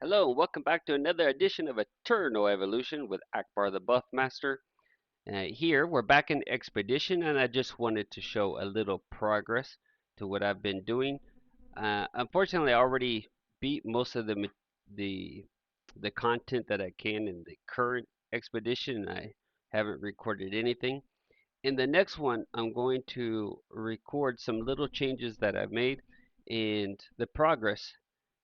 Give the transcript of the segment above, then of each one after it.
Hello, and welcome back to another edition of Eternal Evolution with Akbar the Buffmaster. Here, we're back in Expedition, and I just wanted to show a little progress to what I've been doing. Unfortunately, I already beat most of the the content that I can in the current expedition, and I haven't recorded anything. In the next one, I'm going to record some little changes that I've made and the progress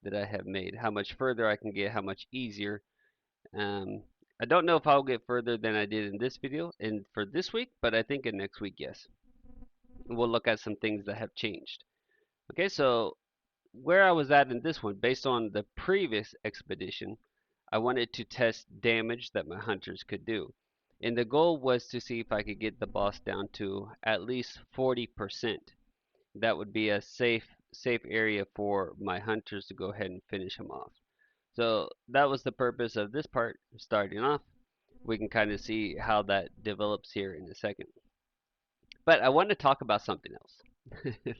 that I have made, how much further I can get, how much easier. Um, I don't know if I'll get further than I did in this video and for this week, but I think in next week, yes. We'll look at some things that have changed. Okay, so where I was at in this one, based on the previous expedition, I wanted to test damage that my hunters could do. And the goal was to see if I could get the boss down to at least 40%. That would be a safe area for my hunters to go ahead and finish him off. So that was the purpose of this part starting off. We can kind of see how that develops here in a second. But I want to talk about something else.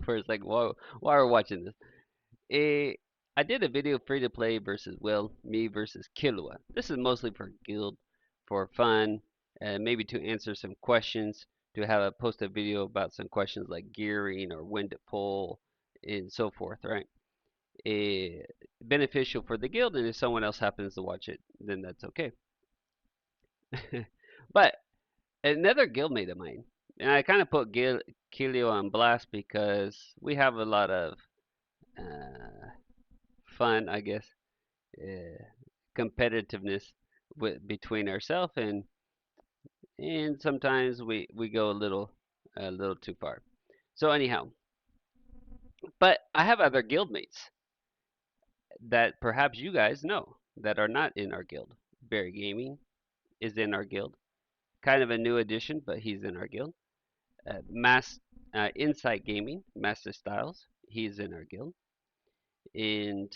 For a second, while we're watching this. I did a video free to play versus Will, me versus Killua. This is mostly for guild, for fun, maybe to answer some questions, to have a post a video about some questions like gearing or when to pull and so forth, right? Eh, Beneficial for the guild, and if someone else happens to watch it, then that's okay. But another guildmate of mine, and I kind of put Killua on blast because we have a lot of uh, fun, I guess, uh, competitiveness between ourselves, and sometimes we go a little too far. So anyhow, but I have other guildmates that perhaps you guys know that are not in our guild. Barry Gaming is in our guild. Kind of a new addition, but he's in our guild. Mass Insight Gaming, Master Styles, he's in our guild. And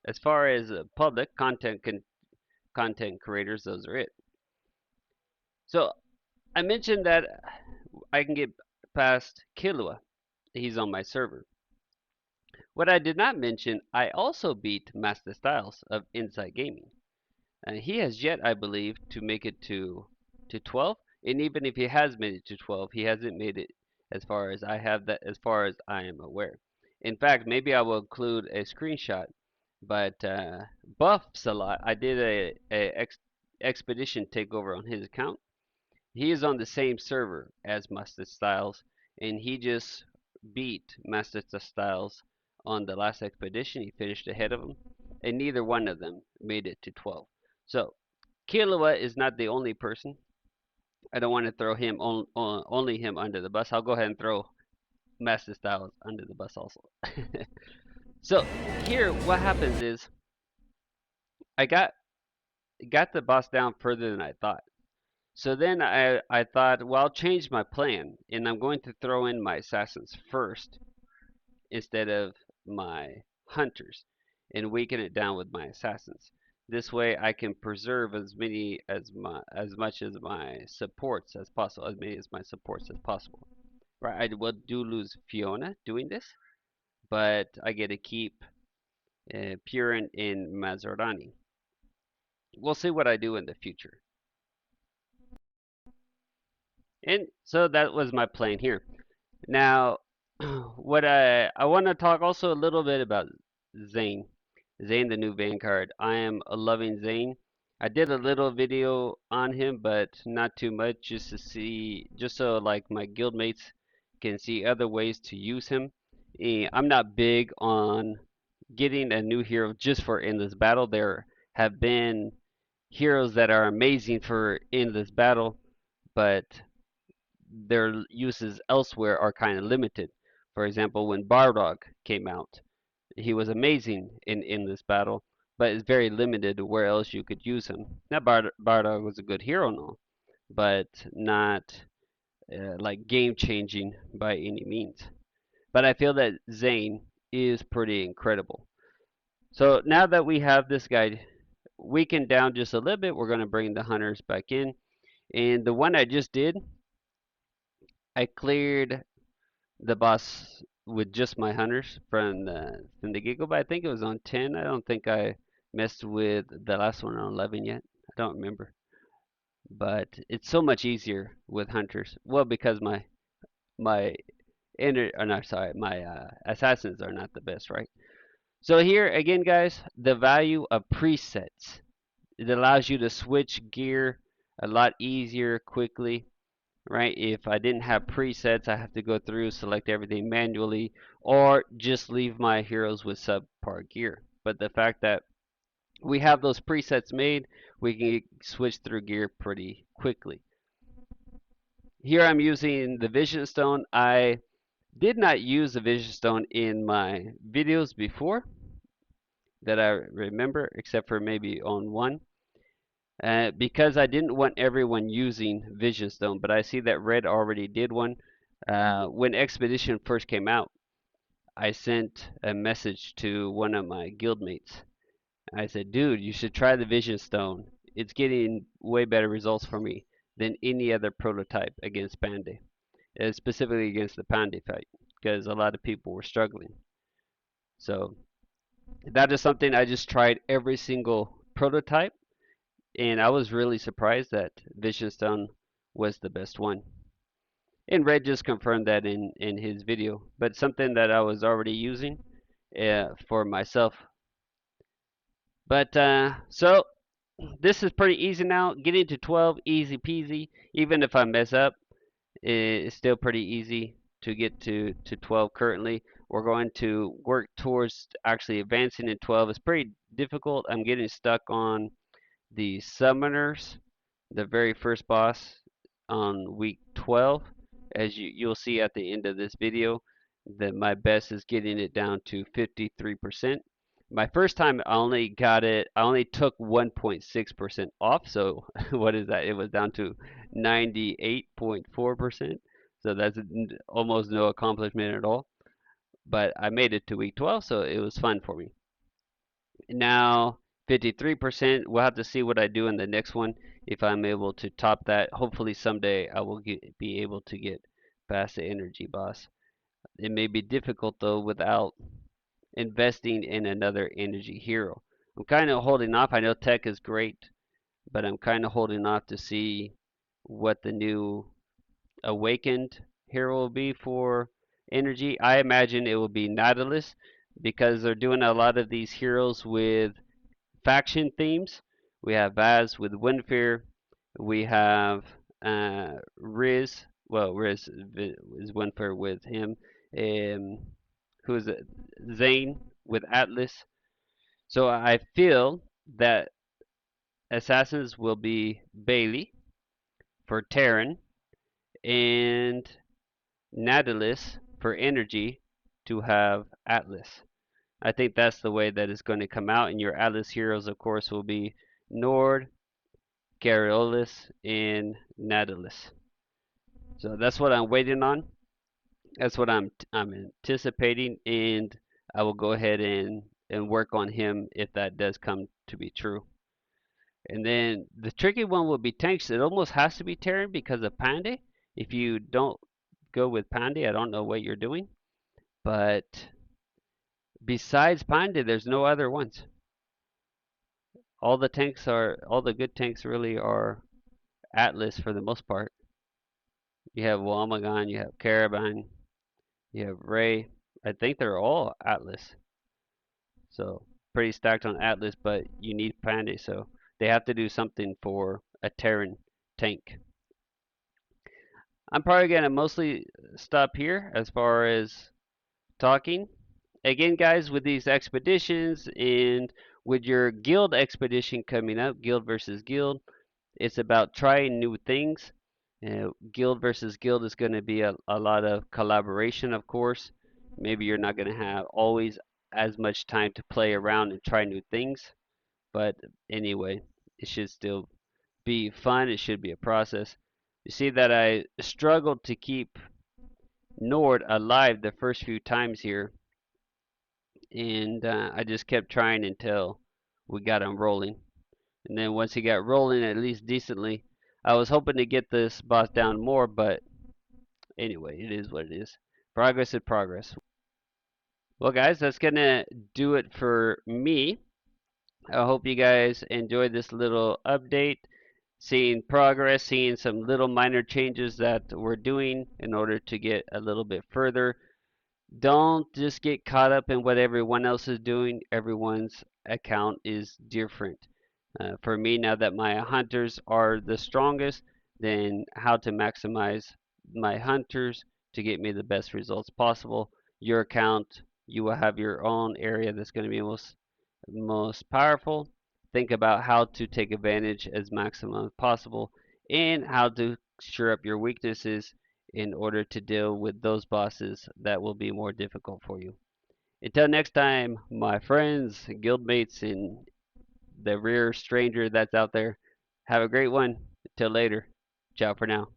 as far as public content creators, those are it. So I mentioned that I can get past Killua. He's on my server. What I did not mention, I also beat Master Styles of Insight Gaming. He has yet, I believe, to make it to 12. And even if he has made it to 12, he hasn't made it as far as I have that, as far as I am aware. In fact, maybe I will include a screenshot. But Buffs a lot. I did a expedition takeover on his account. He is on the same server as Master Styles, and he just beat Master Styles on the last expedition. He finished ahead of him, and neither one of them made it to 12. So Killua is not the only person. I don't want to throw him only him under the bus. I'll go ahead and throw Master Styles under the bus also. So here, what happens is I got the boss down further than I thought. So then I thought, well, I'll change my plan, and I'm going to throw in my assassins first instead of my hunters, and weaken it down with my assassins. This way, I can preserve as much as my supports as possible, as many as my supports as possible. Right? I will do lose Fiona doing this, but I get to keep Purin in Mazorani. We'll see what I do in the future. And so that was my plan here. Now, what I want to talk also a little bit about Zane. Zane, the new Vanguard. I am loving Zane. I did a little video on him, but not too much, just to see, just so like my guildmates can see other ways to use him. I'm not big on getting a new hero just for endless battle. There have been heroes that are amazing for endless battle, but their uses elsewhere are kind of limited. For example, when Bardock came out, he was amazing in this battle, but it's very limited to where else you could use him. Now, Bardock was a good hero and all, but not like game changing by any means. But I feel that Zane is pretty incredible. So now that we have this guy weakened down just a little bit, we're going to bring the hunters back in. And the one I just did, I cleared the boss with just my hunters from the get-go, but I think it was on 10. I don't think I messed with the last one on 11 yet. I don't remember, but it's so much easier with hunters. Well, because my no, sorry, my assassins are not the best, right? So here again, guys, the value of presets. It allows you to switch gear a lot easier, quickly, right? If I didn't have presets, I have to go through, select everything manually, or just leave my heroes with subpar gear. But the fact that we have those presets made, we can switch through gear pretty quickly. Here I'm using the Vision Stone. I did not use the Vision Stone in my videos before that I remember, except for maybe on one. Because I didn't want everyone using Vision Stone, but I see that Red already did one. When Expedition first came out, I sent a message to one of my guildmates. I said, dude, you should try the Vision Stone. It's getting way better results for me than any other prototype against Panday, specifically against the Panday fight, because a lot of people were struggling. So that is something I just tried every single prototype, and I was really surprised that Vision Stone was the best one. And Red just confirmed that in his video, but something that I was already using for myself. But so this is pretty easy now. Getting to 12, easy peasy. Even if I mess up, it's still pretty easy to get to 12 currently. We're going to work towards actually advancing in 12. It's pretty difficult. I'm getting stuck on the summoners, the very first boss on week 12. As you'll see at the end of this video, that my best is getting it down to 53%. My first time I only got it, I only took 1.6% off, so what is that? It was down to 98.4%. So that's almost no accomplishment at all. But I made it to week 12, so it was fun for me. Now 53%. We'll have to see what I do in the next one if I'm able to top that. Hopefully someday I will be able to get past the energy boss. It may be difficult though without investing in another energy hero. I'm kind of holding off. I know tech is great, but I'm kind of holding off to see what the new awakened hero will be for energy. I imagine it will be Nautilus because they're doing a lot of these heroes with faction themes. We have Vaz with Windfear. We have Riz. Well, Riz is Windfear with him. Who is it? Zane with Atlas. So I feel that Assassins will be Bailey for Terran and Nautilus for Energy to have Atlas. I think that's the way that it's going to come out. And your Atlas heroes, of course, will be Nord, Garrulus, and Nautilus. So that's what I'm waiting on. That's what I'm anticipating, and I will go ahead and work on him if that does come to be true. And then the tricky one will be tanks. It almost has to be Terran because of Panday. If you don't go with Panday, I don't know what you're doing. But besides Panday, there's no other ones. All the good tanks really are Atlas for the most part. You have Walmagon, you have Caravan, you have Ray. I think they're all Atlas. So pretty stacked on Atlas, but you need Panday, so they have to do something for a Terran tank. I'm probably gonna mostly stop here as far as talking. Again, guys, with these expeditions and with your guild expedition coming up, guild versus guild, it's about trying new things. Guild versus guild is going to be a lot of collaboration, of course. Maybe you're not going to have always as much time to play around and try new things. But anyway, it should still be fun. It should be a process. You see that I struggled to keep Nord alive the first few times here. And I just kept trying until we got him rolling. And then once he got rolling at least decently, I was hoping to get this boss down more, but anyway, it is what it is. Progress is progress. Well, guys, that's going to do it for me. I hope you guys enjoyed this little update, seeing progress, seeing some little minor changes that we're doing in order to get a little bit further. Don't just get caught up in what everyone else is doing. Everyone's account is different. For me, now that my hunters are the strongest, then how to maximize my hunters to get me the best results possible. Your account, you will have your own area that's going to be most powerful. Think about how to take advantage as maximum as possible and how to shore up your weaknesses in order to deal with those bosses that will be more difficult for you. Until next time, my friends, guildmates, and the rare stranger that's out there, have a great one. Until later. Ciao for now.